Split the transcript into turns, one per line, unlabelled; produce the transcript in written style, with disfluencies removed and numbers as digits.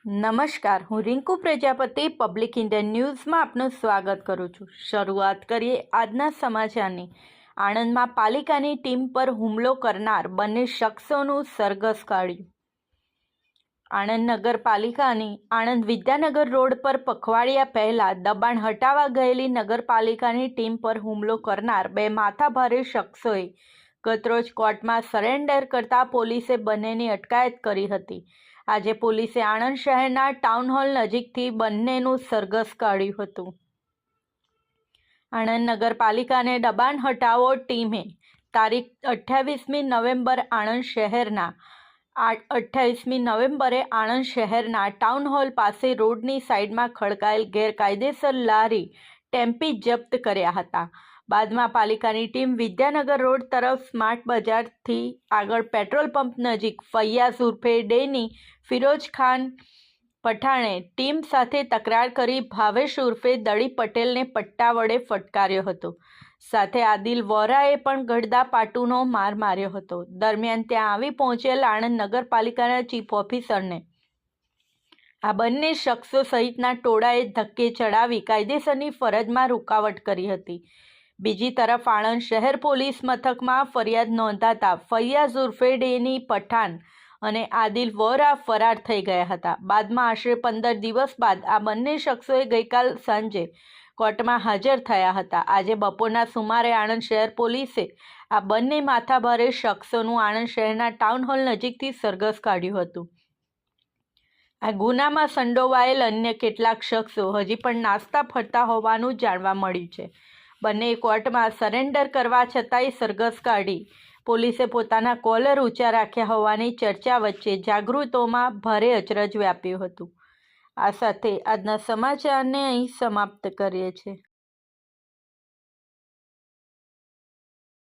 નમસ્કાર, હું Rinku Prajapati public Indian ન્યૂઝમાં આપનું સ્વાગત કરું છું। શરૂઆત કરીએ આજના સમાચારની। આણંદમાં પાલિકાની ટીમ પર હુમલો કરનાર બંને શખ્સોનું સરઘસ કાઢ્યું। આણંદ નગરપાલિકાની આણંદ વિદ્યાનગર રોડ પર પખવાડિયા પહેલા દબાણ હટાવવા ગયેલી નગરપાલિકાની ટીમ પર હુમલો કરનાર બે માથાભારે શખ્સોએ ગતરોજ કોર્ટમાં સરેન્ડર કરતા પોલીસે બંનેની અટકાયત કરી હતી। આજે પોલીસે આણંદ શહેરના ટાઉન હોલ નજીકથી બંનેનું સરઘસ કાઢ્યું હતું। આણંદ નગરપાલિકાને દબાણ હટાવો ટીમે તારીખ 28મી નવેમ્બરે આણંદ શહેરના ટાઉન હોલ પાસે રોડની સાઈડમાં ખડકાયેલ ગેરકાયદેસર લારી ટેમ્પી જપ્ત કર્યા હતા। બાદમાં પાલિકાની ટીમ વિદ્યાનગર રોડ તરફ સ્માર્ટ બજારથી આગળ પેટ્રોલ પંપ નજીક ફૈયાઝ ઉર્ફે ડેની ફિરોઝ ખાન પઠાણે ટીમ સાથે તકરાર કરી ભાવેશ ઉર્ફે દળી પટેલને પટ્ટા વડે ફટકાર્યો હતો। સાથે આદિલ વોરાએ પણ ગડદાપાટુનો માર માર્યો હતો। દરમિયાન ત્યાં આવી પહોંચેલ આણંદ નગરપાલિકાના ચીફ ઓફિસરને આ બંને શખ્સો સહિતના ટોળાએ ધક્કે ચડાવી કાયદેસરની ફરજમાં રૂકાવટ કરી હતી। બીજી તરફ આણંદ શહેર પોલીસ મથકમાં ફરિયાદ નોંધાતા ફૈયાઝ ઉર્ફે ડેની પઠાણ અને આદિલ વોરા ફરાર થઈ ગયા હતા। બાદમાં આશરે 15 દિવસ બાદ આ બંને શખ્સોએ ગઈકાલ સાંજે કોર્ટમાં હાજર થયા હતા। આજે બપોરના સુમારે આણંદ શહેર પોલીસે આ બંને માથાભારે શખ્સોનું આણંદ શહેરના ટાઉન હોલ નજીકથી સરઘસ કાઢ્યું હતું। આ ગુનામાં સંડોવાયેલ અન્ય કેટલાક શખ્સો હજી પણ નાસ્તા ફરતા હોવાનું જાણવા મળ્યું છે। બંને કોર્ટમાં સરેન્ડર કરવા છતાંય સરઘસ કાઢી પોલીસે પોતાના કોલર ઊંચા રાખ્યા હોવાની ચર્ચા વચ્ચે જાગૃતોમાં ભારે અચરજ વ્યાપ્યું હતું। આ સાથે આજના સમાચારને અહીં સમાપ્ત કરીએ છીએ।